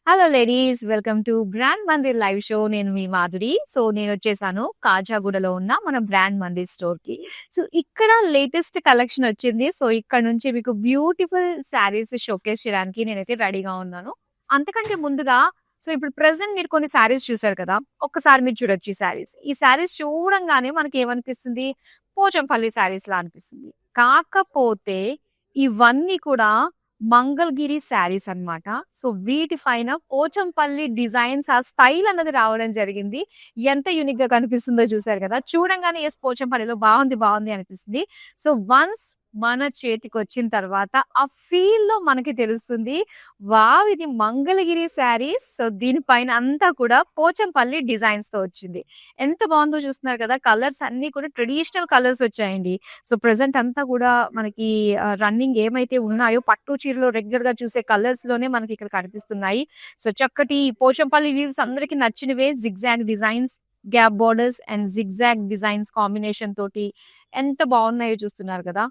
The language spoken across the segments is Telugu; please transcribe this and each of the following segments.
Hello ladies, welcome to brand Mandir live show. నేను మీ మాధురి. సో నేను వచ్చేసాను కాజాగూడలో ఉన్న మన బ్రాండ్ మందిర్ స్టోర్ కి. సో ఇక్కడ లేటెస్ట్ కలెక్షన్ వచ్చింది. సో ఇక్కడ నుంచి మీకు బ్యూటిఫుల్ శారీస్ షోకేస్ చేయడానికి నేనైతే రెడీగా ఉన్నాను. అంతకంటే ముందుగా ఇప్పుడు ప్రెసెంట్ మీరు కొన్ని శారీస్ చూసారు కదా, ఒక్కసారి మీరు చూడొచ్చు ఈ శారీస్ చూడంగానే మనకి ఏమనిపిస్తుంది, పోచంపల్లి శారీస్ లా అనిపిస్తుంది. కాకపోతే ఇవన్నీ కూడా మంగళగిరి శారీస్ అన్నమాట. సో వీటి పైన పోచంపల్లి డిజైన్స్, ఆ స్టైల్ అన్నది రావడం జరిగింది. ఎంత యూనిక్ గా కనిపిస్తుందో చూసారు కదా. చూడంగానే ఎస్ పోచంపల్లిలో బాగుంది బాగుంది అనిపిస్తుంది. సో వన్స్ మన చేతికి వచ్చిన తర్వాత ఆ ఫీల్ లో మనకి తెలుస్తుంది, వావ్ ఇది మంగళగిరి శారీస్. సో దీనిపైన అంతా కూడా పోచంపల్లి డిజైన్స్ తో వచ్చింది. ఎంత బాగుందో చూస్తున్నారు కదా. కలర్స్ అన్ని కూడా ట్రెడిషనల్ కలర్స్ వచ్చాయండి. సో ప్రెసెంట్ అంతా కూడా మనకి రన్నింగ్ ఏమైతే ఉన్నాయో పట్టు చీరలో రెగ్యులర్ గా చూసే కలర్స్ లోనే మనకి ఇక్కడ కనిపిస్తున్నాయి. సో చక్కటి పోచంపల్లి వీవ్స్ అందరికి నచ్చినవే. Zigzag designs, gap borders and zigzag designs combination తోటి ఎంత బాగున్నాయో చూస్తున్నారు కదా.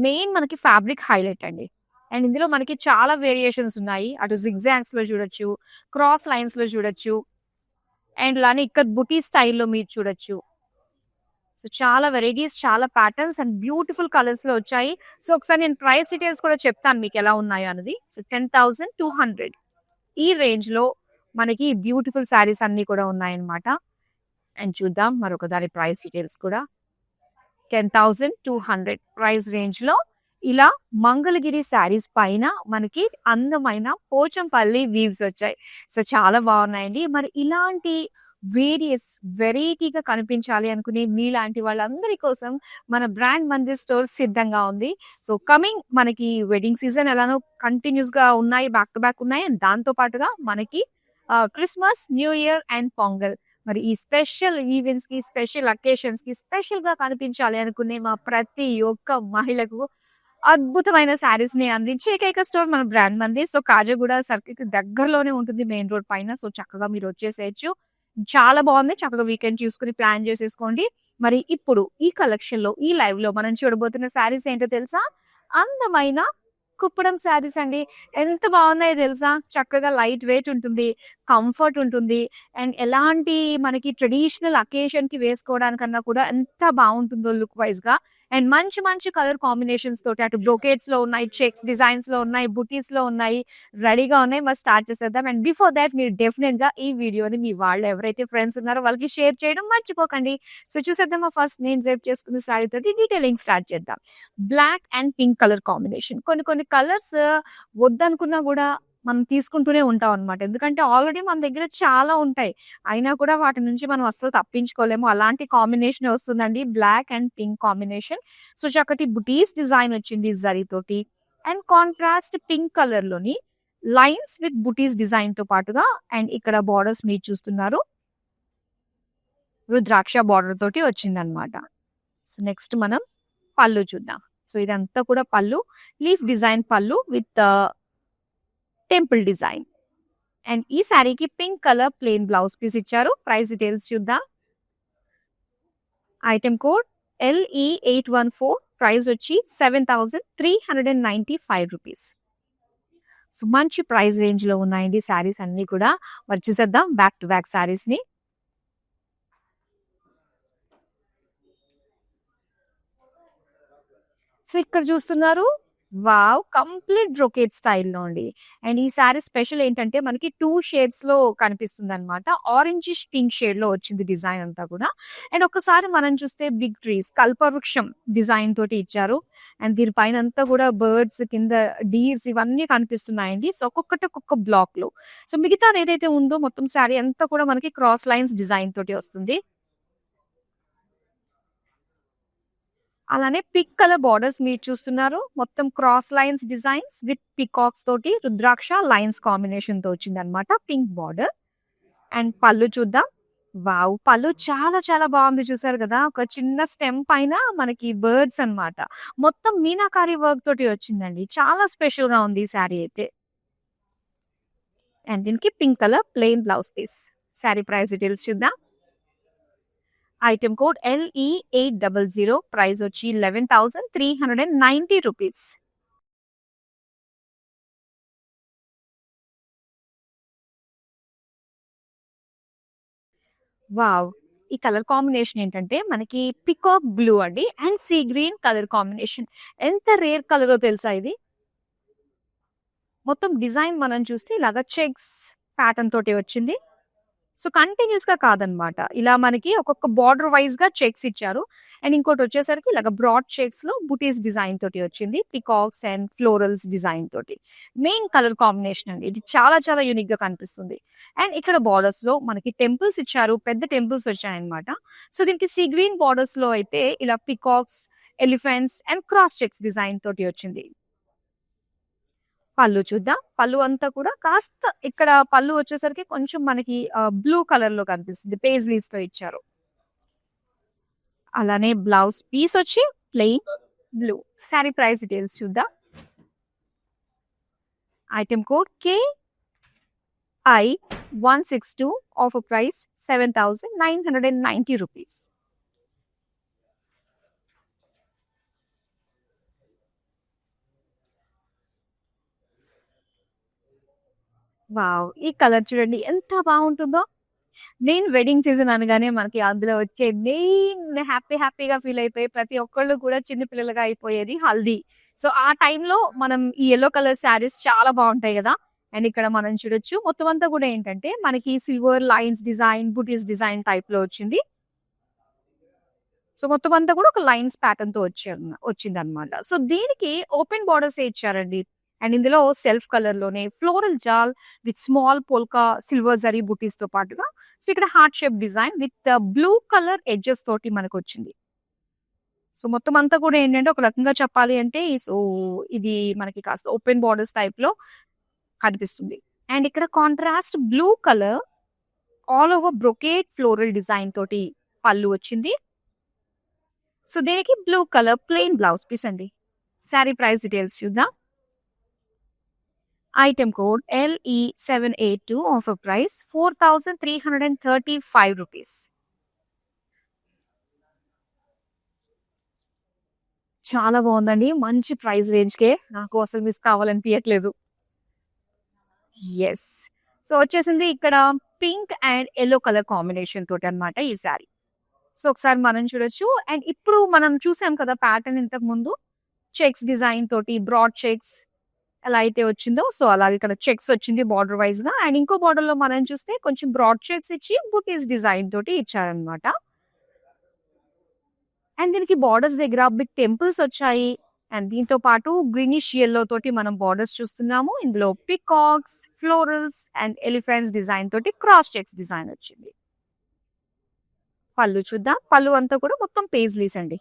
మెయిన్ మనకి ఫ్యాబ్రిక్ హైలైట్ అండి. అండ్ ఇందులో మనకి చాలా వేరియేషన్స్ ఉన్నాయి. అటు జిగ్జాగ్స్ లో చూడొచ్చు, క్రాస్ లైన్స్ లో చూడొచ్చు, అండ్ ఇలానే ఇక్కడ బుటీ స్టైల్లో మీరు చూడొచ్చు. సో చాలా వెరైటీస్, చాలా ప్యాటర్న్స్ అండ్ బ్యూటిఫుల్ కలర్స్ లో వచ్చాయి. సో ఒకసారి నేను ప్రైస్ డీటెయిల్స్ కూడా చెప్తాను మీకు ఎలా ఉన్నాయో అన్నది. సో 10,200 ఈ రేంజ్ లో మనకి బ్యూటిఫుల్ శారీస్ అన్ని కూడా ఉన్నాయన్నమాట. అండ్ చూద్దాం మరొక దాని ప్రైస్ డీటెయిల్స్ కూడా. 10,200 ప్రైస్ రేంజ్ లో ఇలా మంగళగిరి శారీస్ పైన మనకి అందమైన పోచంపల్లి వీవ్స్ వచ్చాయి. సో చాలా బాగున్నాయండి. మరి ఇలాంటి వేరియస్ వెరైటీగా కనిపించాలి అనుకునే మీలాంటి వాళ్ళందరి కోసం మన బ్రాండ్ మందిర్ స్టోర్ సిద్ధంగా ఉంది. సో కమింగ్ మనకి వెడ్డింగ్ సీజన్ ఎలానో కంటిన్యూస్ గా ఉన్నాయి, బ్యాక్ టు బ్యాక్ ఉన్నాయి. అండ్ దాంతో పాటుగా మనకి Christmas, new year and pongal, మరి ఈ స్పెషల్ ఈవెంట్స్ కి, స్పెషల్ అకేషన్స్ కి స్పెషల్ గా కనిపించాలి అనుకునే మా ప్రతి ఒక్క మహిళకు అద్భుతమైన శారీస్ ని అందించే ఏకైక స్టోర్ మన brand Mandir. So Khajaguda circle కి దగ్గరలోనే ఉంటుంది, మెయిన్ రోడ్ పైన. సో చక్కగా మీరు వచ్చేసేయచ్చు. చాలా బాగుంది. చక్కగా వీకెండ్ చూసుకుని ప్లాన్ చేసేసుకోండి. మరి ఇప్పుడు ఈ కలెక్షన్ లో, ఈ లైవ్ లో మనం చూడబోతున్న శారీస్ ఏంటో తెలుసా? అందమైన కుప్పడం శారీస్ అండి. ఎంత బాగున్నాయో తెలుసా? చక్కగా లైట్ వెయిట్ ఉంటుంది, కంఫర్ట్ ఉంటుంది, అండ్ ఎలాంటి మనకి ట్రెడిషనల్ అకేషన్ కి వేసుకోవడానికన్నా కూడా ఎంత బాగుంటుందో లుక్ వైజ్ గా. అండ్ మంచి మంచి కలర్ కాంబినేషన్స్ తోటి అటు బ్రోకేట్స్ లో ఉన్నాయి, చెక్స్ డిజైన్స్ లో ఉన్నాయి, బుటీస్ లో ఉన్నాయి, రెడీగా ఉన్నాయి. మరి స్టార్ట్ చేసేద్దాం. అండ్ బిఫోర్ దాట్ మీరు డెఫినెట్ గా ఈ వీడియోని మీ వాళ్ళు ఎవరైతే ఫ్రెండ్స్ ఉన్నారో వాళ్ళకి షేర్ చేయడం మర్చిపోకండి. సో చూసేద్దామా. ఫస్ట్ నేను రేపు చేసుకున్న శారీ తోటి డీటెయిలింగ్ స్టార్ట్ చేద్దాం. Black and pink colour combination. కొన్ని కలర్స్ వద్దనుకున్నా కూడా మనం తీసుకుంటూనే ఉంటాం అనమాట. ఎందుకంటే ఆల్రెడీ మన దగ్గర చాలా ఉంటాయి, అయినా కూడా వాటి నుంచి మనం అస్సలు తప్పించుకోలేము. అలాంటి కాంబినేషన్ వస్తుందండి, black and pink combination. So చక్కటి బుటీస్ డిజైన్ వచ్చింది జరీ తోటి, అండ్ కాంట్రాస్ట్ పింక్ కలర్ లోని లైన్స్ విత్ బుటీస్ డిజైన్ తో పాటుగా. అండ్ ఇక్కడ బార్డర్స్ మీరు చూస్తున్నారు, రుద్రాక్ష బార్డర్ తోటి వచ్చింది అనమాట. సో నెక్స్ట్ మనం పళ్ళు చూద్దాం. సో ఇదంతా కూడా pallu, leaf design pallu with temple design. And ఈ శారీకి pink colour plain blouse piece ఇచ్చారు. ప్రైస్ డీటెయిల్స్ చూద్దాం. ఐటమ్ కోడ్ LE814, ప్రైస్ వచ్చి 7,395 రూపీస్. సో మంచి ప్రైస్ రేంజ్ లో ఉన్నాయండి శారీస్ అన్ని కూడా. మరి చూసేద్దాం బ్యాక్ టు బ్యాక్ శారీస్ ని. సో ఇక్కడ చూస్తున్నారు, వావ్ కంప్లీట్ బ్రొకేట్ స్టైల్లో అండి. అండ్ ఈ శారీ స్పెషల్ ఏంటంటే మనకి 2 షేడ్స్ లో కనిపిస్తుంది అనమాట. ఆరెంజిష్ పింక్ షేడ్ లో వచ్చింది డిజైన్ అంతా కూడా. అండ్ ఒకసారి మనం చూస్తే బిగ్ ట్రీస్, కల్పవృక్షం డిజైన్ తోటి ఇచ్చారు. అండ్ దీనిపైన అంతా కూడా బర్డ్స్, కింద డీర్స్ ఇవన్నీ కనిపిస్తున్నాయండి. సో ఒక్కొక్క బ్లాక్ లో. సో మిగతాది ఏదైతే ఉందో మొత్తం శారీ అంతా కూడా మనకి క్రాస్ లైన్స్ డిజైన్ తోటి వస్తుంది. అలానే పింక్ కలర్ బార్డర్స్ మీరు చూస్తున్నారు, మొత్తం cross lines designs with peacocks తోటి రుద్రాక్ష లైన్స్ కాంబినేషన్ తో వచ్చింది అనమాట పింక్ బార్డర్. అండ్ పళ్ళు చూద్దాం. వావ్ పళ్ళు చాలా చాలా బాగుంది, చూసారు కదా. ఒక చిన్న స్టెమ్ పైన మనకి బర్డ్స్ అన్నమాట. మొత్తం మీనాకారి వర్క్ తోటి వచ్చిందండి. చాలా స్పెషల్ గా ఉంది ఈ శారీ అయితే. అండ్ దీనికి pink colour plain blouse piece. Sari price details చూద్దాం. ఐటమ్ కోడ్ LE800, ప్రైస్ వచ్చి 11,390 రూపీస్. వావ్! ఈ కలర్ కాంబినేషన్ ఏంటంటే మనకి పికాక్ బ్లూ అండి and sea green colour combination. ఎంత రేర్ కలరో తెలుసా ఇది? మొత్తం డిజైన్ మనం చూస్తే ఇలాగ చెక్స్ ప్యాటర్న్ తోటి వచ్చింది. సో, కంటిన్యూస్‌గా కాదనమాట. ఇలా మనకి ఒక్కొక్క బార్డర్ వైస్‌గా చెక్స్ ఇచ్చారు. అండ్ ఇంకోటొచ్చేసరికి ఇలాగ బ్రాడ్ చెక్స్‌లో బుటీస్ డిజైన్ తోటి వచ్చింది. పీకాక్స్ అండ్ ఫ్లోరల్స్ డిజైన్ తోటి. మెయిన్ కలర్ కాంబినేషన్ అండి. ఇది చాలా చాలా యూనిక్‌గా కనిపిస్తుంది. అండ్ ఇక్కడ బార్డర్స్‌లో మనకి టెంపుల్స్ ఇచ్చారు. పెద్ద టెంపుల్స్ వచ్చాయన్నమాట. సో, దీనికి సీ గ్రీన్ బార్డర్స్‌లో అయితే ఇలా peacocks, elephants and cross checks design తోటి వచ్చింది. పళ్ళు చూద్దాం. పళ్ళు అంతా కూడా కాస్త ఇక్కడ పళ్ళు వచ్చేసరికి కొంచెం మనకి బ్లూ కలర్‌లో కనిపిస్తుంది. పేజ్లీస్‌తో ఇచ్చారు. అలానే బ్లౌజ్ పీస్ వచ్చి plain blue. Sari price details చూద్దాం. Item code KI162 offer price 7,990 rupees. Wow! ఈ కలర్ చూడండి ఎంత బాగుంటుందో. మెయిన్ వెడ్డింగ్ సీజన్ అనగానే మనకి అందులో వచ్చే మెయిన్ హ్యాపీగా ఫీల్ అయిపోయి ప్రతి ఒక్కళ్ళు కూడా చిన్న పిల్లలుగా అయిపోయేది హల్దీ. సో, ఆ టైంలో మనం ఈ యెల్లో కలర్ శారీస్ చాలా బావుంటాయి గదా! అండ్ ఇక్కడ మనం చూడొచ్చు మొత్తం అంతా కూడా ఏంటంటే మనకి సిల్వర్ లైన్స్ డిజైన్, బుటీస్ డిజైన్ టైప్‌లో వచ్చింది. సో, మొత్తం అంతా కూడా ఒక లైన్స్ ప్యాటర్న్‌తో వచ్చిందన్నమాట. సో, దీనికి ఓపెన్ బోర్డర్సే ఇచ్చారండి. అండ్ ఇందులో సెల్ఫ్ కలర్‌లోనే floral jaal with small polka silver zari బుటీస్‌తో పాటుగా సో, ఇక్కడ heart shape design with blue colour edges తోటి మనకొచ్చింది. సో, మొత్తం అంతా కూడా ఏంటంటే ఒక రకంగా చెప్పాలి అంటే సో, ఇది మనకి కాస్త ఓపెన్ బోర్డర్స్ టైప్‌లో కనిపిస్తుంది. అండ్ ఇక్కడ contrast blue colour all over brocade floral design తోటి పళ్ళు వచ్చింది. సో, దీనికి blue colour plain blouse piece అండి. సారీ ప్రైస్ డీటెయిల్స్ చూద్దాం. Item code LE782 offer price 4,335 rupees. చాలా బాగుందండి. మంచి ప్రైస్ రేంజ్‌కే నాకు అసలు మిస్ కావాలనిపియట్లేదు. యెస్. సో, వచ్చేసింది ఇక్కడ pink and yellow colour combination తోటన్నమాట ఈ సారీ. సో, ఒకసారి మనం చూడొచ్చు. అండ్ ఇప్పుడు మనం చూసాం కదా ప్యాటర్న్ ఇంతకు ముందు. చెక్స్ డిజైన్ తోటి బ్రాడ్ చెక్స్ ఎలా అయితే వచ్చిందో సో, అలాగే ఇక్కడ చెక్స్ వచ్చింది బార్డర్ వైస్‌గా. అండ్ ఇంకో బార్డర్‌లో మనం చూస్తే కొంచెం బ్రాడ్ చెక్స్ ఇచ్చి బుటీస్ డిజైన్ తోటి ఇచ్చారన్నమాట. అండ్ దీనికి బార్డర్స్ దగ్గర బిగ్ టెంపుల్స్ వచ్చాయి. అండ్ దీంతో పాటు గ్రీనిష్ యెల్లో తోటి మనం బార్డర్స్ చూస్తున్నాము. ఇందులో peacocks, florals and elephants design తోటి క్రాస్ చెక్స్ డిజైన్ వచ్చింది. పళ్ళు చూద్దాం. పళ్ళు అంతా కూడా మొత్తం పేజ్లీస్ అండి.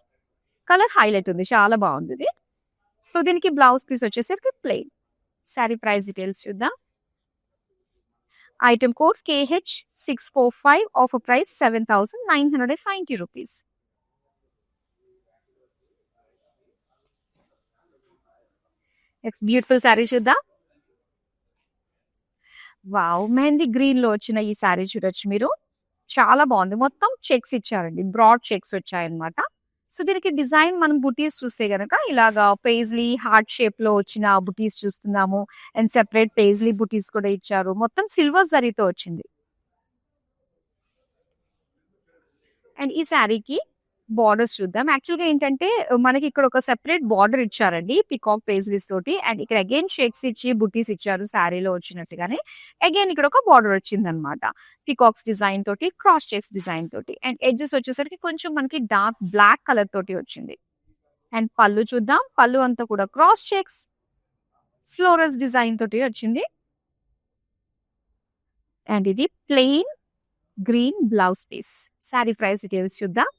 కలర్ హైలైట్ ఉంది. చాలా బాగుంది. సో, దీనికి బ్లౌజ్ పీస్ వచ్చేసరికి ప్లెయిన్. సారీ ప్రైస్ డీటెయిల్స్ చూద్దాం. Item code KH645 offer price 7,990 rupees. Next beautiful sari చూద్దాం. వావ్! మెహందీ గ్రీన్‌లో వచ్చిన ఈ సారీ చూడొచ్చు మీరు. చాలా బాగుంది. మొత్తం చెక్స్ ఇచ్చారండి. బ్రాడ్ చెక్స్ వచ్చాయన్నమాట. సో, దీనికి డిజైన్ మనం బుటీస్ చూస్తే గనక ఇలాగా పేజ్లీ హార్ట్ షేప్‌లో వచ్చిన బుటీస్ చూస్తున్నాము. అండ్ సెపరేట్ పేజ్లీ బుటీస్ కూడా ఇచ్చారు. మొత్తం సిల్వర్ జరీతో వచ్చింది. అండ్ ఈ సారీకి బార్డర్స్ చూద్దాం. యాక్చువల్‌గా ఏంటంటే మనకి ఇక్కడ ఒక సెపరేట్ బార్డర్ ఇచ్చారండి. పీకాక్ పేజ్లీస్ తోటి. అండ్ ఇక్కడ అగైన్ చెక్స్ ఇచ్చి బుటీస్ ఇచ్చారు సారీలో వచ్చినట్టుగానే. అగైన్ ఇక్కడ ఒక బార్డర్ వచ్చిందన్నమాట. పీకాక్స్ డిజైన్ తోటి, క్రాస్ చెక్స్ డిజైన్ తోటి. అండ్ ఎడ్జెస్ వచ్చేసరికి కొంచెం మనకి డార్క్ బ్లాక్ కలర్ తోటి వచ్చింది. అండ్ పళ్ళు చూద్దాం. పళ్ళు అంతా కూడా క్రాస్ చెక్స్, ఫ్లోరల్స్ డిజైన్ తోటి వచ్చింది. అండ్ ఇది plain green blouse piece. Sari price details చూద్దాం.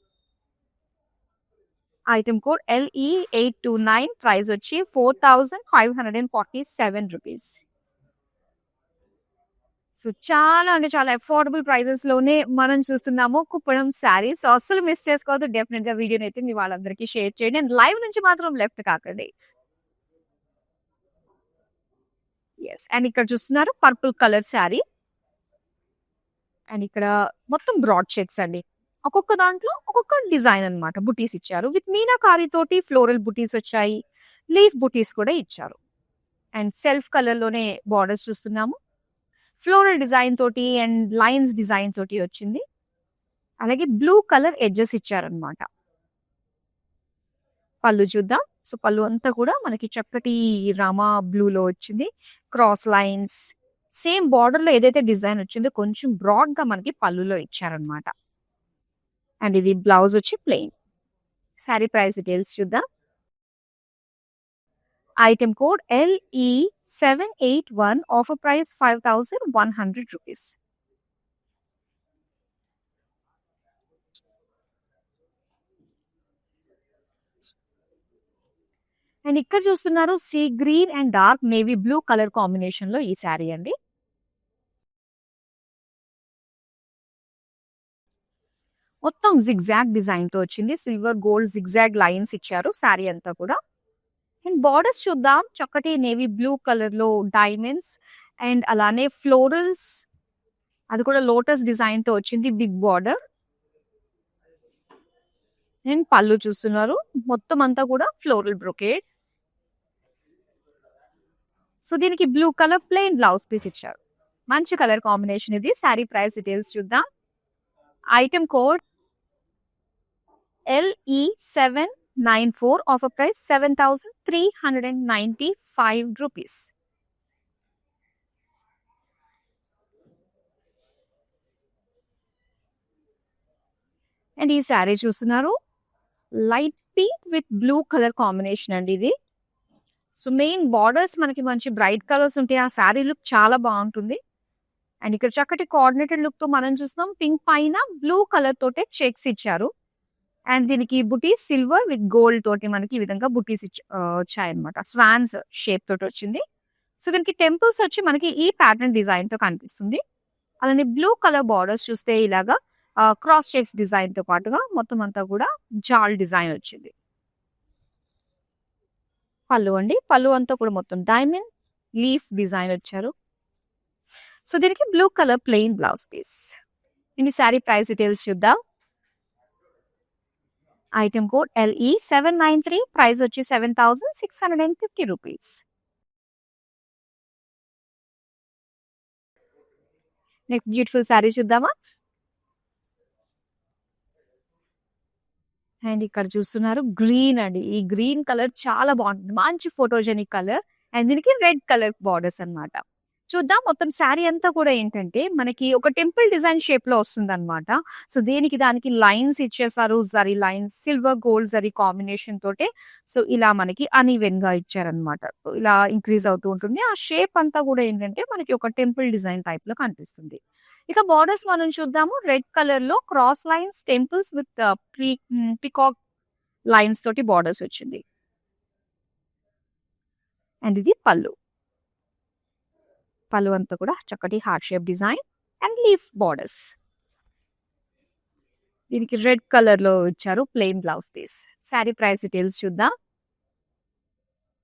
ఐటెమ్ కోడ్ LE829 ప్రైస్ వచ్చి 4,547 రూపీస్. సో, చాలా అంటే చాలా అఫోర్డబుల్ ప్రైజెస్ లోనే మనం చూస్తున్నాము కుప్పడం శారీస్. సో, అస్సలు మిస్ చేసుకోవద్దు. డెఫినెట్‌గా వీడియోనైతే మీ వాళ్ళందరికీ షేర్ చేయండి. అండ్ లైవ్ నుంచి మాత్రం లెఫ్ట్ కాకండి. యెస్. అండ్ ఇక్కడ చూస్తున్నారు పర్పుల్ కలర్ శారీ. అండ్ ఇక్కడ మొత్తం బ్రాడ్ చెక్స్ అండి. ఒక్కొక్క దాంట్లో ఒక్కొక్క డిజైన్ అన్నమాట. బుటీస్ ఇచ్చారు. విత్ మీనాకారి తోటి ఫ్లోరల్ బుటీస్ వచ్చాయి. లీఫ్ బుటీస్ కూడా ఇచ్చారు. అండ్ సెల్ఫ్ కలర్ లోనే బార్డర్స్ చూస్తున్నాము. ఫ్లోరల్ డిజైన్ తోటి అండ్ లైన్స్ డిజైన్ తోటి వచ్చింది. అలాగే బ్లూ కలర్ ఎడ్జెస్ ఇచ్చారనమాట. పళ్ళు చూద్దాం. సో, పళ్ళు అంతా కూడా మనకి చక్కటి రామా బ్లూలో వచ్చింది. క్రాస్ లైన్స్ సేమ్ బార్డర్‌లో ఏదైతే డిజైన్ వచ్చిందో కొంచెం బ్రాడ్‌గా మనకి పళ్ళులో ఇచ్చారనమాట. అండ్ ఇది బ్లౌజ్ వచ్చి ప్లెయిన్. సారీ ప్రైస్ డీటెయిల్స్ చూద్దాం. Item code LE781, offer price 5100 rupees. And ఇక్కడ చూస్తున్నారు sea green and dark navy blue colour combination లో ఈ శారీ అండి. మొత్తం జిగ్జాగ్ డిజైన్ తో వచ్చింది. సిల్వర్ గోల్డ్ జిగ్జాగ్ లైన్స్ ఇచ్చారు శారీ అంతా కూడా. అండ్ బార్డర్స్ చూద్దాం. చక్కటి నేవీ బ్లూ కలర్ లో డైమండ్స్ అండ్ అలానే ఫ్లోరల్స్, అది కూడా లోటస్ డిజైన్ తో వచ్చింది బిగ్ బార్డర్. అండ్ పళ్ళు చూస్తున్నారు మొత్తం అంతా కూడా ఫ్లోరల్ బ్రొకేడ్. సో దీనికి blue colour plain blouse piece ఇచ్చారు. మంచి కలర్ కాంబినేషన్ ఇది. శారీ ప్రైస్ డీటెయిల్స్ చూద్దాం. Item code LE794, offer price 7395 rupees. And ఈ శారీ చూస్తున్నారు light pink with blue colour combination అండి ఇది. సో మెయిన్ బార్డర్స్ మనకి మంచి బ్రైట్ కలర్స్ ఉంటాయి. ఆ శారీ లుక్ చాలా బాగుంటుంది. అండ్ ఇక్కడ చక్కటి కోఆర్డినేటెడ్ లుక్ తో మనం చూస్తున్నాం. పింక్ పైన బ్లూ కలర్ తోటే చెక్స్ ఇచ్చారు. అండ్ దీనికి బుటీస్ సిల్వర్ విత్ గోల్డ్ తోటి మనకి ఈ విధంగా బుటీస్ వచ్చాయన్నమాట. స్వాన్స్ షేప్ తోటి వచ్చింది. సో దీనికి టెంపుల్స్ వచ్చి మనకి ఈ ప్యాటర్న్ డిజైన్ తో కనిపిస్తుంది. అలానే బ్లూ కలర్ బార్డర్స్ చూస్తే ఇలాగా క్రాస్ చెక్స్ డిజైన్ తో పాటుగా మొత్తం అంతా కూడా జాల్ డిజైన్ వచ్చింది. పళ్ళు అండి. పళ్ళు అంతా కూడా మొత్తం డైమండ్ లీఫ్ డిజైన్ వచ్చారు. సో దీనికి blue colour plain blouse piece. ఇది శారీ ప్రైస్ డీటెయిల్స్ చూద్దాం. ఐటమ్ కోడ్ LE793, ప్రైస్ వచ్చి 7650 రూపీస్. నెక్స్ట్ బ్యూటిఫుల్ శారీ చూద్దామా. అండ్ ఇక్కడ చూస్తున్నారు గ్రీన్ అండి. ఈ గ్రీన్ కలర్ చాలా బాగుంటుంది. మంచి ఫోటోజెనిక్ కలర్. అండ్ దీనికి రెడ్ కలర్ బార్డర్స్ అన్నమాట. చూద్దాం. మొత్తం శారీ అంతా కూడా ఏంటంటే మనకి ఒక టెంపుల్ డిజైన్ షేప్ లో వస్తుంది అనమాట. సో దానికి లైన్స్ ఇచ్చేసారు. Zari lines silver gold zari combination తోటే. సో ఇలా మనకి అన్ఈవెన్ గా ఇచ్చారనమాట. సో ఇలా ఇంక్రీజ్ అవుతూ ఉంటుంది. ఆ షేప్ అంతా కూడా ఏంటంటే మనకి ఒక టెంపుల్ డిజైన్ టైప్ లో కనిపిస్తుంది. ఇక బార్డర్స్ మనం చూద్దాము. రెడ్ కలర్ లో cross lines temples with peacock lines తోటి బార్డర్స్ వచ్చింది. అండ్ ఇది పళ్ళు. పళ్ళు అంతా కూడా చక్కటి heart shape design and leaf borders. దీనికి రెడ్ కలర్ లో ఇచ్చారు plain blouse piece. Sari price details చూద్దాం.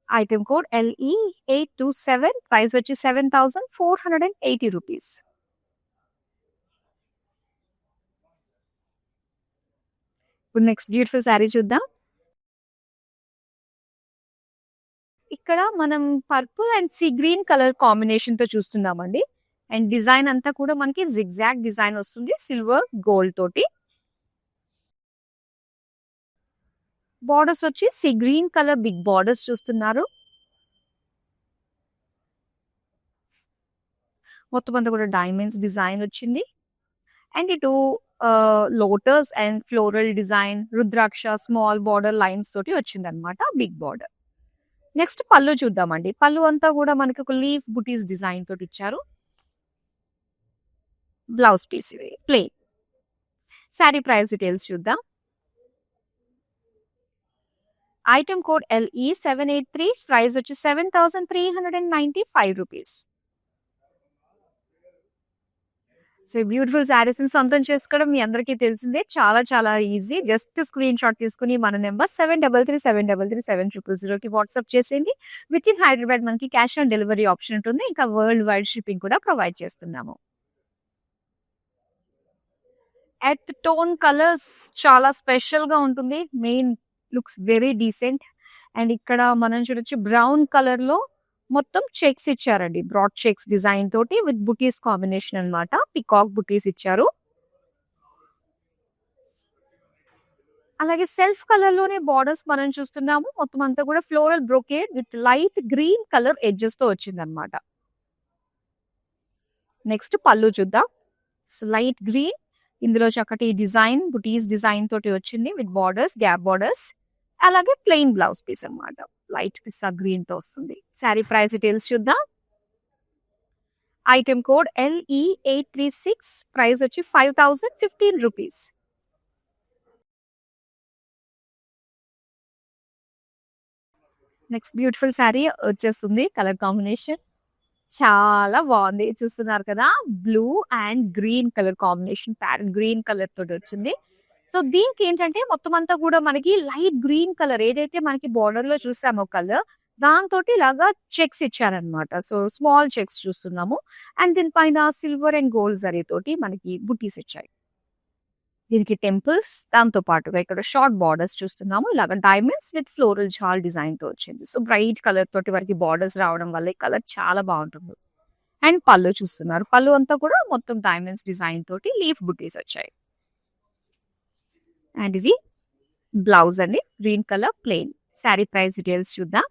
ఐటమ్ కోడ్ LE827, ప్రైస్ వచ్చి 7480 రూపీస్. ఇప్పుడు నెక్స్ట్ బ్యూటిఫుల్ శారీ చూద్దాం. ఇక్కడ మనం purple and sea green colour combination తో చూస్తున్నామండి. అండ్ డిజైన్ అంతా కూడా మనకి జిగ్జాగ్ డిజైన్ వస్తుంది సిల్వర్ గోల్డ్ తోటి. బార్డర్స్ వచ్చి sea green colour big borders చూస్తున్నారు. మొత్తం అంతా కూడా డైమండ్స్ డిజైన్ వచ్చింది. అండ్ ఇటు lotus and floral design rudraksha small border lines తోటి వచ్చింది అనమాట బిగ్ బార్డర్. నెక్స్ట్ పళ్ళు చూద్దామండి. పళ్ళు అంతా కూడా మనకి ఒక లీఫ్ బుటీస్ డిజైన్ తోటి ఇచ్చారు. బ్లౌజ్ పీస్ ఇది ప్లెయిన్. శారీ ప్రైస్ డీటెయిల్స్ చూద్దాం. ఐటమ్ కోడ్ LE783, ప్రైస్ వచ్చి 7395 రూపీస్. సో ఈ బ్యూటిఫుల్ శారీస్ ని సొంతం చేసుకోవడం మీ అందరికీ తెలిసిందే. చాలా చాలా ఈజీ. జస్ట్ స్క్రీన్ షాట్ తీసుకుని మన నెంబర్ 7337337000కి వాట్సాప్ చేసేయండి. విత్ ఇన్ హైదరాబాద్ మనకి క్యాష్ ఆన్ డెలివరీ ఆప్షన్ ఉంటుంది. ఇంకా వరల్డ్ వైడ్ షిప్పింగ్ కూడా ప్రొవైడ్ చేస్తున్నాము. ఎట్ టోన్ కలర్స్ చాలా స్పెషల్ గా ఉంటుంది. Main looks very decent. And ఇక్కడ మనం చూడొచ్చు బ్రౌన్ కలర్ లో మొత్తం చెక్స్ ఇచ్చారండి. బ్రాడ్ చెక్స్ డిజైన్ తోటి విత్ బుటీస్ కాంబినేషన్ అన్నమాట. పికాక్ బుటీస్ ఇచ్చారు. అలాగే సెల్ఫ్ కలర్ లోనే బార్డర్స్ మనం చూస్తున్నాము. మొత్తం అంతా కూడా floral brocade with light green colour edges తో వచ్చిందనమాట. నెక్స్ట్ పళ్ళు చూద్దాం. సో లైట్ గ్రీన్, ఇందులో చక్కటి డిజైన్ బుటీస్ డిజైన్ తోటి వచ్చింది విత్ బార్డర్స్, గ్యాప్ బార్డర్స్. అలాగే ప్లెయిన్ బ్లౌజ్ పీస్ అన్నమాట. లైట్ పిస్తా గ్రీన్ తో వస్తుంది. శారీ ప్రైస్ డీటెయిల్స్ చూద్దాం. ఐటెం కోడ్ LE836, ప్రైస్ వచ్చి 5015 రూపీస్. నెక్స్ట్ బ్యూటిఫుల్ శారీ వచ్చేస్తుంది. కలర్ కాంబినేషన్ చాలా బాగుంది. చూస్తున్నారు కదా, blue and green colour combination, parrot green colour తోటి వచ్చింది. సో దీనికి ఏంటంటే మొత్తం అంతా కూడా మనకి లైట్ గ్రీన్ కలర్ ఏదైతే మనకి బార్డర్ లో చూసామో కలర్, దాంతో ఇలాగా చెక్స్ ఇచ్చారనమాట. సో స్మాల్ చెక్స్ చూస్తున్నాము. అండ్ దీనిపైన సిల్వర్ అండ్ గోల్డ్ జరీ తోటి మనకి బుటీస్ ఇచ్చాయి. దీనికి టెంపుల్స్, దాంతో పాటుగా ఇక్కడ షార్ట్ బార్డర్స్ చూస్తున్నాము. ఇలాగ డైమండ్స్ విత్ ఫ్లోరల్ జాల్ డిజైన్ తో వచ్చింది. సో బ్రైట్ కలర్ తోటి వరకు బార్డర్స్ రావడం వల్ల ఈ కలర్ చాలా బాగుంటుంది. అండ్ పళ్ళు చూస్తున్నారు. పళ్ళు అంతా కూడా మొత్తం డైమండ్స్ డిజైన్ తోటి లీఫ్ బుటీస్ వచ్చాయి. అండ్ ఇది బ్లౌజ్ అండి, green colour plain. Sari price details చూద్దాం.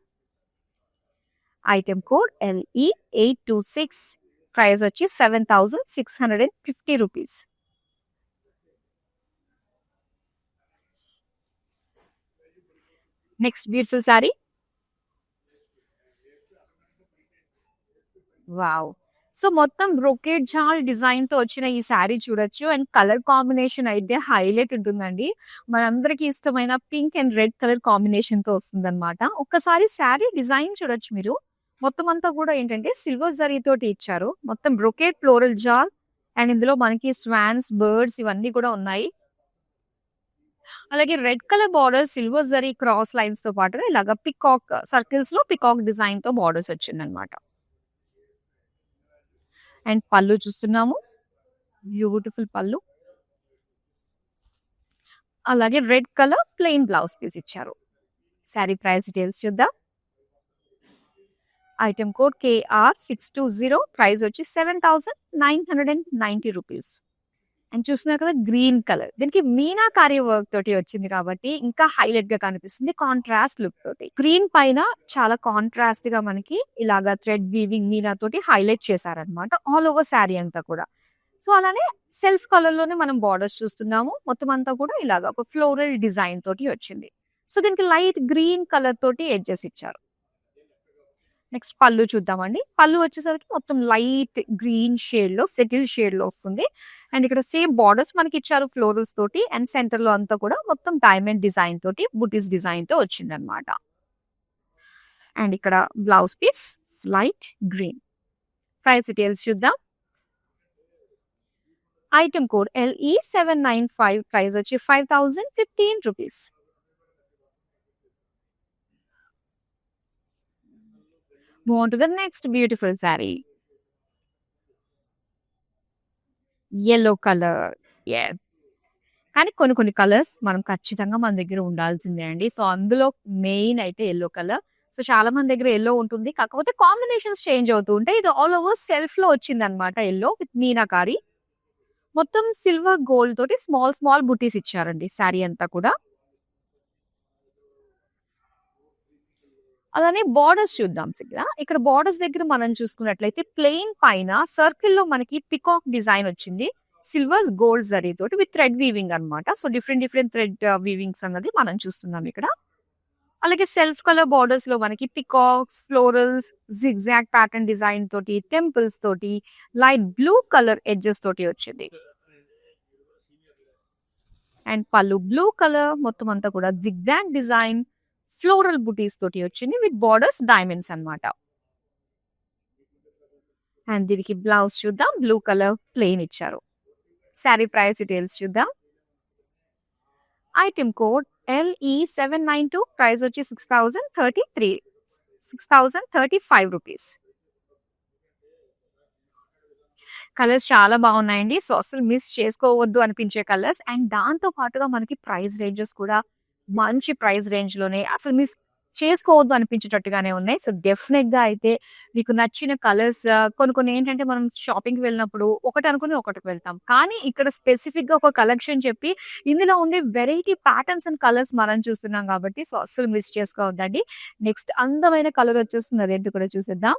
ఐటెం కోడ్ LE826, ప్రైస్ వచ్చి 7650 rupees. Next beautiful sari. Wow! So మొత్తం బ్రొకేడ్ జాల్ డిజైన్ తో వచ్చిన ఈ శారీ చూడొచ్చు. అండ్ కలర్ కాంబినేషన్ అయితే హైలైట్ ఉంటుందండి. మనందరికీ ఇష్టమైన pink and red colour combination తో వస్తుందన్నమాట. ఒక్కసారి శారీ డిజైన్ చూడొచ్చు మీరు. మొత్తం అంతా కూడా ఏంటంటే సిల్వర్ జరీ తోటి ఇచ్చారు. మొత్తం బ్రొకేడ్ ఫ్లోరల్ జాల్. అండ్ ఇందులో మనకి స్వాన్స్, బర్డ్స్ ఇవన్నీ కూడా ఉన్నాయి. అలాగే red colour border, silver zari cross lines తో పాటుగా ఇలాగా పికాక్ సర్కిల్స్ లో పికాక్ డిజైన్ తో బార్డర్స్ వచ్చిందనమాట. అండ్ పళ్ళు చూస్తున్నాము. బ్యూటిఫుల్ పళ్ళు. అలాగే red colour plain blouse piece ఇచ్చారు. శారీ ప్రైస్ డీటెయిల్స్ చూద్దాం. ఐటెం కోడ్ KR620, ప్రైస్ వచ్చి 7990 రూపీస్. అండ్ చూస్తున్నారు కదా, గ్రీన్ కలర్. దీనికి మీనాకారి వర్క్ తోటి వచ్చింది కాబట్టి ఇంకా హైలైట్ గా కనిపిస్తుంది, కాంట్రాస్ట్ లుక్ తోటి. గ్రీన్ పైన చాలా కాంట్రాస్ట్ గా మనకి ఇలాగా థ్రెడ్ వీవింగ్ మీనా తోటి హైలైట్ చేశారనమాట ఆల్ ఓవర్ శారీ అంతా కూడా. సో అలానే సెల్ఫ్ కలర్ లోనే మనం బార్డర్స్ చూస్తున్నాము. మొత్తం అంతా కూడా ఇలాగా ఒక ఫ్లోరల్ డిజైన్ తోటి వచ్చింది. సో దీనికి లైట్ గ్రీన్ కలర్ తోటి ఎడ్జెస్ ఇచ్చారు. నెక్స్ట్ పళ్ళు చూద్దామండి. పళ్ళు వచ్చేసరికి మొత్తం లైట్ గ్రీన్ షేడ్ లో, సెటిల్ షేడ్ లో వస్తుంది. అండ్ ఇక్కడ సేమ్ బార్డర్స్ మనకి ఇచ్చారు ఫ్లోరల్స్ తోటి. అండ్ సెంటర్ లో అంతా కూడా మొత్తం డైమండ్ డిజైన్ తోటి బుటీస్ డిజైన్ తో వచ్చింది అనమాట. అండ్ ఇక్కడ blouse piece light green. Price details చూద్దాం. ఐటెం కోడ్ LE795, ప్రైస్ వచ్చి 5015 rupees. Move on to the next beautiful saree. Yellow color. Yes. కానీ కొన్ని కలర్స్ మనం ఖచ్చితంగా మన దగ్గర ఉండాల్సిందే అండి. సో అందులో మెయిన్ అయితే ఎల్లో కలర్. సో చాలా మంది దగ్గర ఎల్లో ఉంటుంది. కాకపోతే కాంబినేషన్స్ చేంజ్ అవుతూ ఉంటాయి. ఇది ఆల్ ఓవర్ సెల్ఫ్ లో వచ్చింది అనమాట. Yellow with meenakari. మొత్తం సిల్వర్ గోల్డ్ తోటి స్మాల్ స్మాల్ బుటీస్ ఇచ్చారండి శారీ అంతా కూడా. అలానే బార్డర్స్ చూద్దాం. ఇక్కడ బార్డర్స్ దగ్గర మనం చూసుకున్నట్లయితే ప్లెయిన్ పైన సర్కిల్ లో మనకి పికాక్ డిజైన్ వచ్చింది. సిల్వర్ గోల్డ్ జరీ తోటి విత్ థ్రెడ్ వీవింగ్ అన్నమాట. సో డిఫరెంట్ థ్రెడ్ వీవింగ్స్ అన్నది మనం చూస్తున్నాం ఇక్కడ. అలాగే సెల్ఫ్ కలర్ బార్డర్స్ లో మనకి peacocks, florals, zigzag pattern design తోటి, టెంపుల్స్ తోటి, లైట్ బ్లూ కలర్ ఎడ్జెస్ తోటి వచ్చింది. అండ్ పళ్ళు బ్లూ కలర్, మొత్తం అంతా కూడా జిగ్జాగ్ డిజైన్, ఫ్లోరల్ బుటీస్ తోటి వచ్చింది విత్ బార్డర్స్ డైమండ్స్ అన్నమాట. అండ్ దీనికి బ్లౌజ్ చూద్దాం. బ్లూ కలర్ ప్లెయిన్ ఇచ్చారు. శారీ ప్రైస్ డీటెయిల్స్ చూద్దాం. ఐటెం కోడ్ LE792, ప్రైస్ వచ్చి 6035 రూపీస్. కలర్స్ చాలా బాగున్నాయండి. సో అసలు మిస్ చేసుకోవద్దు అనిపించే కలర్స్. అండ్ దాంతో పాటుగా మనకి ప్రైస్ రేంజెస్ కూడా మంచి ప్రైస్ రేంజ్ లోనే, అసలు మిస్ చేసుకోవద్దు అనిపించేటట్టుగానే ఉన్నాయి. సో, డెఫినెట్‌గా అయితే మీకు నచ్చిన కలర్స్ కొన్ని కొన్ని ఏంటంటే మనం షాపింగ్‌కి వెళ్ళినప్పుడు ఒకటి అనుకుని ఒకటికి వెళ్తాం. కానీ ఇక్కడ స్పెసిఫిక్‌గా ఒక కలెక్షన్ చెప్పి ఇందులో ఉండే వెరైటీ ప్యాటర్న్స్ అండ్ కలర్స్ మనం చూస్తున్నాం కాబట్టి సో, అస్సలు మిస్ చేసుకోవద్దండి. నెక్స్ట్ అందమైన కలర్ వచ్చేస్తుంది. రెడ్ కూడా చూసేద్దాం.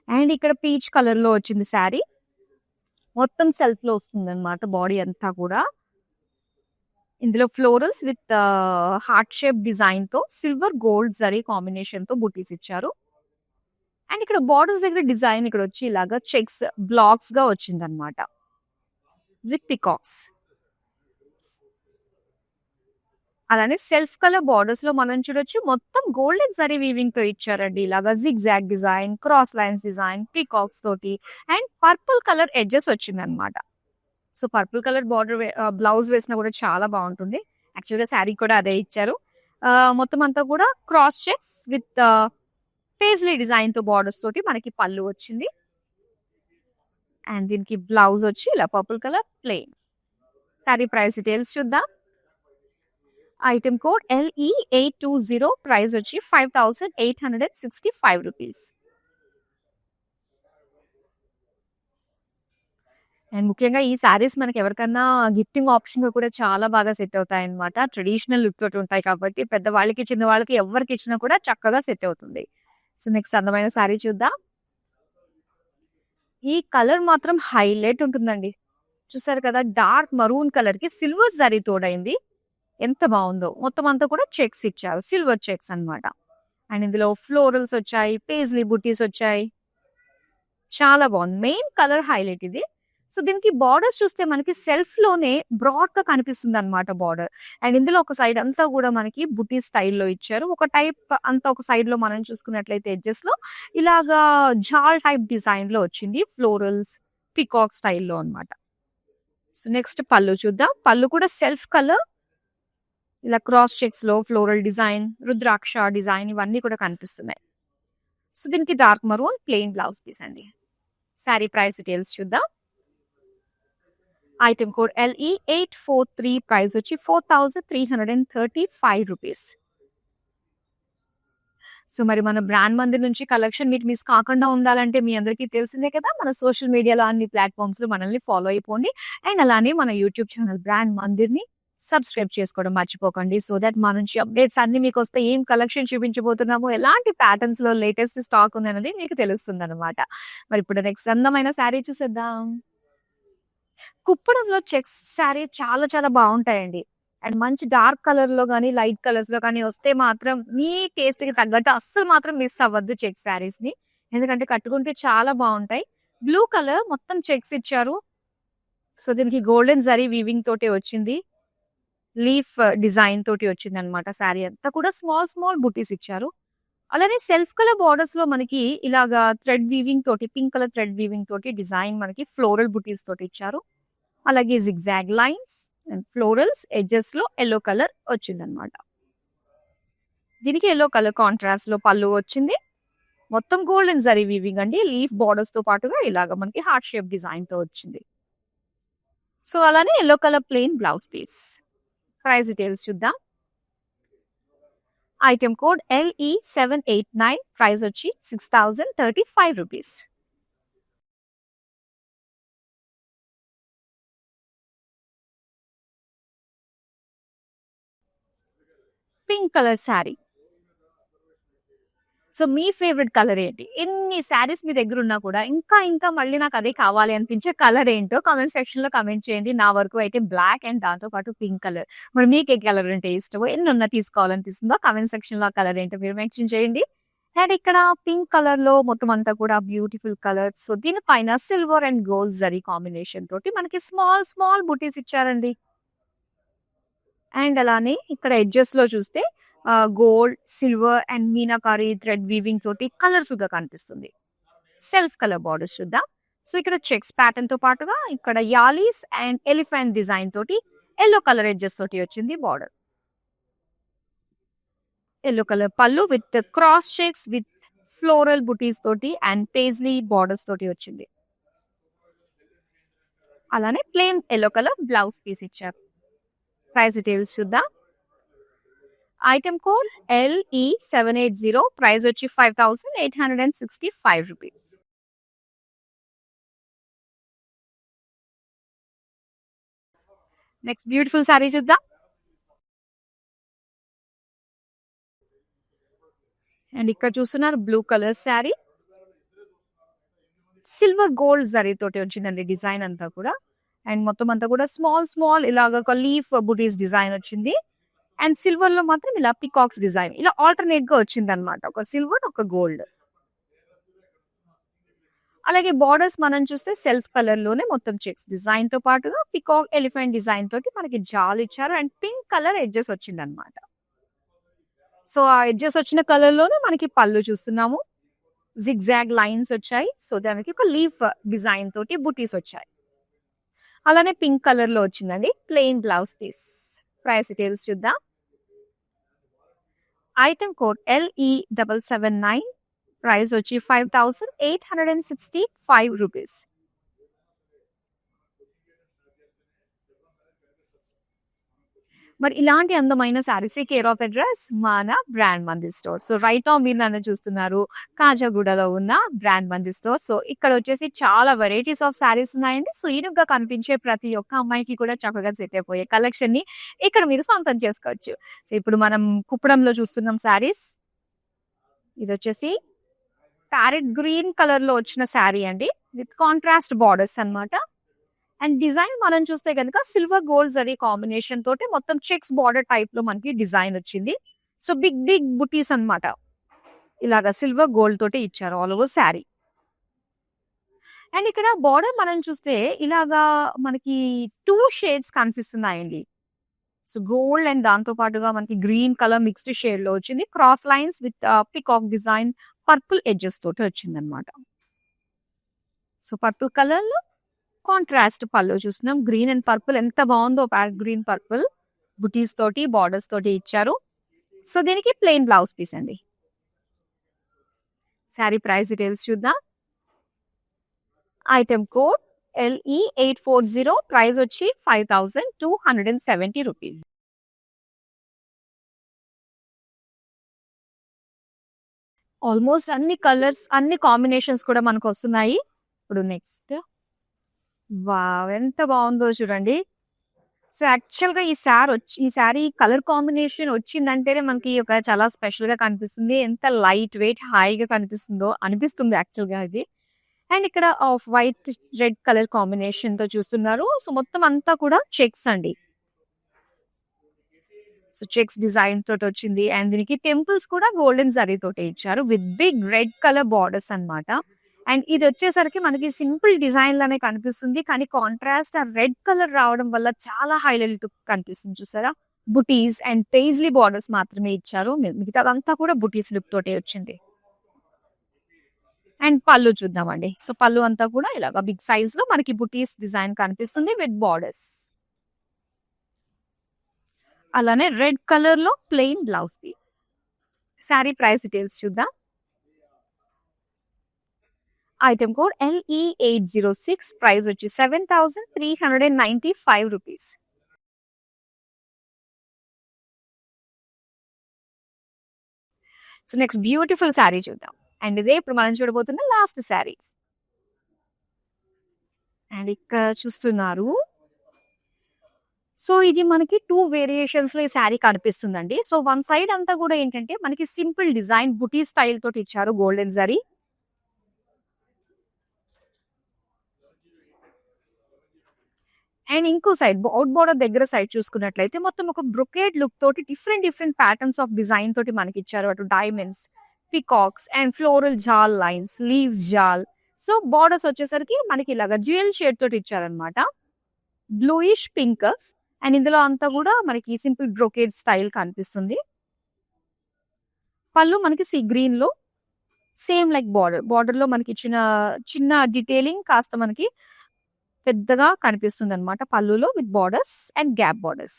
అండ్ ఇక్కడ పీచ్ కలర్‌లో వచ్చింది శారీ. మొత్తం సెల్ఫ్‌లో వస్తుందన్నమాట బాడీ అంతా కూడా. ఇందులో ఫ్లోరల్స్ విత్ హార్ట్ షేప్ డిజైన్‌తో సిల్వర్ గోల్డ్ జరీ కాంబినేషన్‌తో బుటీస్ ఇచ్చారు. అండ్ ఇక్కడ బోర్డర్స్ దగ్గర డిజైన్ ఇక్కడొచ్చి ఇలాగా చెక్స్ బ్లాక్స్‌గా వచ్చిందన్నమాట. With peacocks. అలానే సెల్ఫ్ కలర్ బోర్డర్స్‌లో మనం చూడొచ్చు మొత్తం గోల్డెన్ జరీ వీవింగ్‌తో ఇచ్చారండి. ఇలాగా zigzag design, cross lines design, peacocks తోటి అండ్ పర్పుల్ కలర్ ఎడ్జెస్ వచ్చిందన్నమాట. సో, పర్పుల్ కలర్ బ్లౌజ్ వేసినా కూడా చాలా బావుంటుంది. యాక్చువల్‌గా శారీ కూడా అదే ఇచ్చారు. మొత్తం అంతా కూడా క్రాస్ చెక్స్ విత్ పేజ్లీ డిజైన్‌తో బోర్డర్స్ తోటి మనకి పళ్ళు వచ్చింది. అండ్ దీనికి బ్లౌజ్ వచ్చి ఇలా purple colour plain. Sari price details చూద్దాం. ఐటెమ్ కోడ్ LE820 ప్రైస్ వచ్చి 5865 రూపీస్. అండ్ ముఖ్యంగా ఈ శారీస్ మనకి ఎవరికన్నా గిఫ్టింగ్ ఆప్షన్‌గా కూడా చాలా బాగా సెట్ అవుతాయన్నమాట. ట్రెడిషనల్ లుక్ తోటి ఉంటాయి కాబట్టి పెద్దవాళ్ళకి, చిన్నవాళ్ళకి ఎవరికి ఇచ్చినా కూడా చక్కగా సెట్ అవుతుంది. సో, నెక్స్ట్ అందమైన శారీ చూద్దాం. ఈ కలర్ మాత్రం హైలైట్ ఉంటుందండి. చూసారు కదా! డార్క్ మరూన్ కలర్‌కి సిల్వర్ జరీ తోడైంది. ఎంత బావుందో! మొత్తం అంతా కూడా చెక్స్ ఇచ్చారు. సిల్వర్ చెక్స్ అన్నమాట. అండ్ ఇందులో ఫ్లోరల్స్ వచ్చాయి. పేజ్లీ బుటీస్ వచ్చాయి. చాలా బావుంది. మెయిన్ కలర్ హైలైట్ ఇది. సో, దీనికి బోర్డర్స్ చూస్తే మనకి సెల్ఫ్‌లోనే బ్రాడ్‌గా కనిపిస్తుందన్నమాట బోర్డర్. అండ్ ఇందులో ఒక సైడ్ అంతా గూడా మనకి బుటీ స్టైల్‌లో ఇచ్చారు. ఒక టైప్ అంతా ఒక సైడ్‌లో మనం చూసుకున్నట్లయితే ఎడ్జెస్‌లో ఇలాగా జాల్ టైప్ డిజైన్‌లో వచ్చింది. ఫ్లోరల్స్, పీకాక్ స్టైల్‌లో అన్నమాట. సో, నెక్స్ట్ పళ్ళు చూద్దాం. పళ్ళు కూడా సెల్ఫ్ కలర్ ఇలా క్రాస్ చెక్స్‌లో ఫ్లోరల్ డిజైన్, రుద్రాక్ష డిజైన్ ఇవన్నీ కూడా కనిపిస్తున్నాయి. సో, దీనికి dark maroon plain blouse piece అండి. శారీ ప్రైస్ డీటెయిల్స్ చూద్దాం. ఐటెమ్ కోడ్ LE843 ప్రైస్ వచ్చి 4335 రూపీస్. సో, మరి మన బ్రాండ్ మందిర్ నుంచి కలెక్షన్ మీకు మిస్ కాకుండా ఉండాలంటే మీ అందరికీ తెలిసిందే కదా! మన సోషల్ మీడియాలో అన్ని ప్లాట్‌ఫార్మ్స్‌లో మనల్ని ఫాలో అయిపోండి. అండ్ అలానే మన యూట్యూబ్ ఛానల్ బ్రాండ్ మందిర్‌ని సబ్స్క్రైబ్ చేసుకోవడం మర్చిపోకండి. సో దట్ మా నుంచి అప్డేట్స్ అన్నీ మీకొస్తాయి. ఏం కలెక్షన్ చూపించబోతున్నామో, ఎలాంటి ప్యాటర్న్స్‌లో లేటెస్ట్ స్టాక్ ఉందనేది మీకు తెలుస్తుందనమాట. మరి ఇప్పుడు నెక్స్ట్ అందమైన శారీ చూసేద్దాం. కుప్పడంలో చెక్స్ శారీ చాలా చాలా బావుంటాయండి. అండ్ మంచి డార్క్ కలర్‌లో గాని, లైట్ కలర్స్‌లో కానీ వస్తే మాత్రం మీ టేస్ట్‌కి తగ్గట్టు అస్సలు మాత్రం మిస్ అవ్వద్దు చెక్ శారీస్‌ని. ఎందుకంటే కట్టుకుంటే చాలా బావుంటాయి. బ్లూ కలర్ మొత్తం చెక్స్ ఇచ్చారు. సో, దీనికి గోల్డెన్ జరీ వీవింగ్ తోటే వచ్చింది. లీఫ్ డిజైన్ తోటి వచ్చిందనమాట శారీ అంతా కూడా స్మాల్ స్మాల్ బుటీస్ ఇచ్చారు. అలానే సెల్ఫ్ కలర్ బోర్డర్స్‌లో మనకి ఇలాగా థ్రెడ్ వీవింగ్ తోటి పింక్ కలర్ థ్రెడ్ వీవింగ్ తోటి డిజైన్ మనకి ఫ్లోరల్ బుటీస్ తోటి ఇచ్చారు. అలాగే జిగ్‌జాగ్ లైన్స్ అండ్ ఫ్లోరల్స్ ఎడ్జెస్‌లో యెల్లో కలర్ వచ్చిందనమాట. దీనికి యెల్లో కలర్ కాంట్రాస్ట్‌లో పళ్ళు వచ్చింది. మొత్తం గోల్డెన్ జరీ వీవింగ్ అండి. లీఫ్ బోర్డర్స్‌తో పాటుగా ఇలాగ మనకి హార్ట్ షేప్ డిజైన్‌తో వచ్చింది. సో, అలానే yellow colour plain blouse piece. Price details చూద్దాం. ఐటెమ్ కోడ్ LE789 ప్రైస్ వచ్చి 6035 rupees. Pink colour sari. So, మీ ఫేవరెట్ కలర్ ఏంటి? ఎన్ని శారీస్ మీ దగ్గరున్నా కూడా ఇంకా మళ్ళీ నాకు అదే కావాలి అనిపించే కలర్ ఏంటో కామెంట్ సెక్షన్‌లో కామెంట్ చేయండి. నా వరకు అయితే బ్లాక్ అండ్ దాంతో పాటు పింక్ కలర్. మరి మీకు ఏ కలర్ అంటే ఇష్టమో, ఎన్నున్నా తీసుకోవాలనిపిస్తుందో కామెంట్ సెక్షన్‌లో ఆ కలర్ ఏంటో మీరు మెన్షన్ చేయండి. అండ్ ఇక్కడ పింక్ కలర్‌లో మొత్తం అంతా కూడా బ్యూటిఫుల్ కలర్. సో, దీనిపైన silver and gold zari combination తోటి మనకి స్మాల్ స్మాల్ బుటీస్ ఇచ్చారండి. అండ్ అలానే ఇక్కడ ఎడ్జెస్‌లో చూస్తే gold, silver and meenakari thread weaving తోటి కలర్‌ఫుల్‌గా కనిపిస్తుంది. సెల్ఫ్ కలర్ బోర్డర్స్ చూద్దాం. సో, ఇక్కడ చెక్స్ ప్యాటర్న్‌తో పాటుగా ఇక్కడ యాలీస్ అండ్ ఎలిఫెంట్ డిజైన్ తోటి యెల్లో కలర్ ఎడ్జెస్ తోటి వచ్చింది border. Yellow colour pallu with cross checks with floral butis తోటి అండ్ పేజ్లీ బోర్డర్స్ తోటి వచ్చింది. అలానే plain yellow colour blouse piece ఇచ్చారు. ప్రైస్ డీటెయిల్స్ చూద్దాం. ఐటమ్ కోడ్ LE780, ప్రైస్ వచ్చి 5865 రూపీస్. నెక్స్ట్ బ్యూటిఫుల్ సారీ చూద్దాం. అండ్ ఇక్కడ చూస్తున్నారు blue colour sari, silver gold zari తోటి వచ్చిందండి డిజైన్ అంతా కూడా. అండ్ మొత్తం అంతా కూడా స్మాల్ స్మాల్ ఇలాగ ఒక లీఫ్ బుటీస్ డిజైన్ వచ్చింది. అండ్ సిల్వర్ లో మాత్రం ఇలా పికాక్స్ డిజైన్ ఇలా ఆల్టర్నేట్ గా వచ్చింది అనమాట, ఒక సిల్వర్ ఒక గోల్డ్. అలాగే బార్డర్స్ మనం చూస్తే సెల్ఫ్ కలర్ లోనే మొత్తం చెక్స్ డిజైన్ తో పాటుగా పికాక్ ఎలిఫెంట్ డిజైన్ తోటి మనకి జాల్ ఇచ్చారు. అండ్ పింక్ కలర్ ఎడ్జెస్ వచ్చింది అనమాట. సో ఆ ఎడ్జెస్ వచ్చిన కలర్ లోనే మనకి పళ్ళు చూస్తున్నాము, జిగ్జాగ్ లైన్స్ వచ్చాయి. సో దానికి ఒక లీఫ్ డిజైన్ తోటి బుటీస్ వచ్చాయి. అలానే పింక్ కలర్ లో వచ్చిందండి plain blouse piece. Price details చూద్దాం. ఐటమ్ కోడ్ LE779, ప్రైస్ వచ్చి 5865 రూపీస్. మరి ఇలాంటి అందమైన శారీస్ కేర్ ఆఫ్ అడ్రస్ మన బ్రాండ్ మంది స్టోర్. సో రైట్ నౌ మీరు నన్ను చూస్తున్నారు కాజాగూడలో ఉన్న బ్రాండ్ మంది స్టోర్. సో ఇక్కడ వచ్చేసి చాలా వెరైటీస్ ఆఫ్ శారీస్ ఉన్నాయండి. సో ఇరుగ్గా కనిపించే ప్రతి ఒక్క అమ్మాయికి కూడా చక్కగా సెట్ అయిపోయే కలెక్షన్ ని ఇక్కడ మీరు సొంతం చేసుకోవచ్చు. సో ఇప్పుడు మనం కుప్పడంలో చూస్తున్నాం శారీస్. ఇది వచ్చేసి ప్యారెట్ గ్రీన్ కలర్ లో వచ్చిన శారీ అండి, విత్ కాంట్రాస్ట్ బార్డర్స్ అన్నమాట. అండ్ డిజైన్ మనం చూస్తే కనుక సిల్వర్ గోల్డ్ జరీ కాంబినేషన్ తోటి మొత్తం చెక్స్ బార్డర్ టైప్ లో మనకి డిజైన్ వచ్చింది. సో బిగ్ బిగ్ బుటీస్ అన్నమాట, ఇలాగా సిల్వర్ గోల్డ్ తోటి ఇచ్చారు ఆల్ ఓవర్ శారీ. అండ్ ఇక్కడ బార్డర్ మనం చూస్తే ఇలాగా మనకి 2 షేడ్స్ కనిపిస్తున్నాయండి. సో గోల్డ్ అండ్ దాంతో పాటుగా మనకి గ్రీన్ కలర్ మిక్స్డ్ షేడ్ లో వచ్చింది. Cross lines with peacock design, purple edges తోటి వచ్చింది అనమాట. సో పర్పుల్ కలర్ లో కాంట్రాస్ట్ పళ్ళు చూస్తున్నాం. గ్రీన్ అండ్ పర్పుల్ ఎంత బాగుందో, ప్యారెట్ గ్రీన్ పర్పుల్ బుటీస్ తోటి బార్డర్స్ తోటి ఇచ్చారు. సో దీనికి ప్లెయిన్ బ్లౌజ్ పీస్ అండి. శారీ ప్రైస్ డీటెయిల్స్ చూద్దాం. ఐటమ్ కోడ్ LE840, ప్రైస్ వచ్చి 5270 రూపీస్. ఆల్మోస్ట్ అన్ని కలర్స్ అన్ని కాంబినేషన్స్ కూడా మనకు వస్తున్నాయి. ఇప్పుడు నెక్స్ట్ వావ్ ఎంత బాగుందో చూడండి. సో యాక్చువల్ గా ఈ శారీ కలర్ కాంబినేషన్ వచ్చిందంటేనే మనకి ఒక చాలా స్పెషల్ గా కనిపిస్తుంది. ఎంత లైట్ వెయిట్ హాయిగా కనిపిస్తుందో అనిపిస్తుంది యాక్చువల్ గా ఇది. అండ్ ఇక్కడ off white red colour combination తో చూస్తున్నారు. సో మొత్తం అంతా కూడా చెక్స్ అండి. సో చెక్స్ డిజైన్ తోటి వచ్చింది. అండ్ దీనికి టెంపుల్స్ కూడా గోల్డెన్ జరీ తోటి ఇచ్చారు with big red colour borders అన్నమాట. అండ్ ఇది వచ్చేసరికి మనకి సింపుల్ డిజైన్ లానే కనిపిస్తుంది, కానీ కాంట్రాస్ట్ ఆ రెడ్ కలర్ రావడం వల్ల చాలా హైలైట్ కనిపిస్తుంది. చూసారా, బుటీస్ అండ్ పేజ్లీ బార్డర్స్ మాత్రమే ఇచ్చారు, మిగతాదంతా కూడా బుటీస్ లుక్ తోటే వచ్చింది. అండ్ పళ్ళు చూద్దామండి. సో పళ్ళు అంతా కూడా ఇలాగా బిగ్ సైజ్ లో మనకి బుటీస్ డిజైన్ కనిపిస్తుంది విత్ బార్డర్స్. అలానే రెడ్ కలర్ లో plain blouse piece. Sari price details చూద్దాం. ఐటమ్ కోడ్ LE806, ప్రైస్ వచ్చి 7395 rupees. So next beautiful sari చూద్దాం. అండ్ ఇదే ఇప్పుడు మనం చూడబోతున్న లాస్ట్ శారీ. అండ్ ఇక్కడ చూస్తున్నారు. సో ఇది మనకి 2 వేరియేషన్స్ లో ఈ శారీ కనిపిస్తుందండి. సో వన్ సైడ్ అంతా కూడా ఏంటంటే మనకి సింపుల్ డిజైన్ బుటీ స్టైల్ తోటి ఇచ్చారు గోల్డెన్ జరీ. అండ్ ఇంకో సైడ్ అవుట్ బోర్డర్ దగ్గర సైడ్ చూసుకున్నట్లయితే మొత్తం ఒక బ్రొకేడ్ లుక్ తోటి డిఫరెంట్ ప్యాటర్న్స్ ఆఫ్ డిజైన్ తోటి మనకి ఇచ్చారు. అటు diamonds, peacocks and floral jaal lines, leaves jaal. So borders వచ్చేసరికి మనకి ఇలాగా డ్యూయల్ షేడ్ తోటి ఇచ్చారనమాట, బ్లూయిష్ పింక్. అండ్ ఇందులో అంతా కూడా మనకి సింపుల్ బ్రొకేడ్ స్టైల్ కనిపిస్తుంది. పళ్ళు మనకి సీ గ్రీన్ లో సేమ్ లైక్ బార్డర్ లో మనకి ఇచ్చిన చిన్న డీటెయిలింగ్ కాస్త మనకి పెద్దగా కనిపిస్తుంది అనమాట పళ్ళులో with borders and gap borders.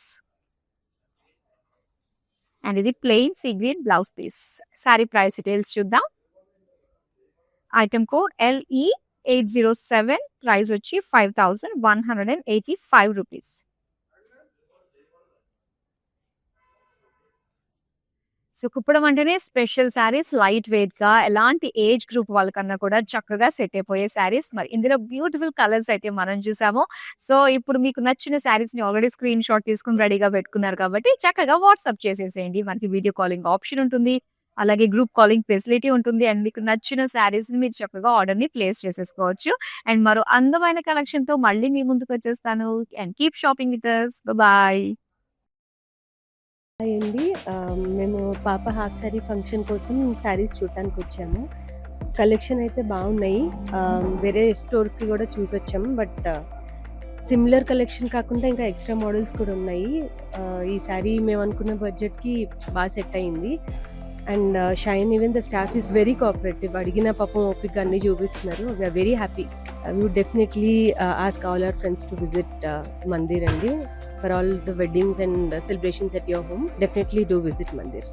And ఇది plain sea green blouse piece. Sari price details చూద్దాం. ఐటమ్ కోడ్ LE807, ప్రైస్ వచ్చి 5185 రూపీస్. సో కుప్పడం అంటేనే స్పెషల్ శారీస్ లైట్ వెయిట్ గా ఎలాంటి ఏజ్ గ్రూప్ వాళ్ళకన్నా కూడా చక్కగా సెట్ అయిపోయే శారీస్. మరి ఇందులో బ్యూటిఫుల్ కలర్స్ అయితే మనం చూసాము. సో ఇప్పుడు మీకు నచ్చిన శారీస్ ని ఆల్రెడీ స్క్రీన్ షాట్ తీసుకుని రెడీగా పెట్టుకున్నారు కాబట్టి చక్కగా వాట్సాప్ చేసేసేయండి. మనకి వీడియో కాలింగ్ ఆప్షన్ ఉంటుంది, అలాగే గ్రూప్ కాలింగ్ ఫెసిలిటీ ఉంటుంది. అండ్ మీకు నచ్చిన శారీస్ ని మీరు చక్కగా ఆర్డర్ ని ప్లేస్ చేసేసుకోవచ్చు. అండ్ మరో అందమైన కలెక్షన్ తో మళ్ళీ మీ ముందుకు వచ్చేస్తాను. And keep shopping with us. Bye. Hi అండి. మేము పాప హాఫ్ శారీ ఫంక్షన్ కోసం శారీస్ చూడటానికి వచ్చాము. కలెక్షన్ అయితే బాగున్నాయి. వేరే స్టోర్స్కి కూడా చూసొచ్చాము. బట్ సిమిలర్ కలెక్షన్ కాకుండా ఇంకా ఎక్స్ట్రా మోడల్స్ కూడా ఉన్నాయి. ఈ శారీ మేము అనుకున్న బడ్జెట్కి బాగా సెట్ అయింది. And shine even the staff is very cooperative. అడిగిన పాపం ఓపిక అన్ని చూపిస్తున్నారు. We are very happy. We would definitely ask all our friends to visit mandir అండి. For all the weddings and celebrations at your home, definitely do visit Mandir.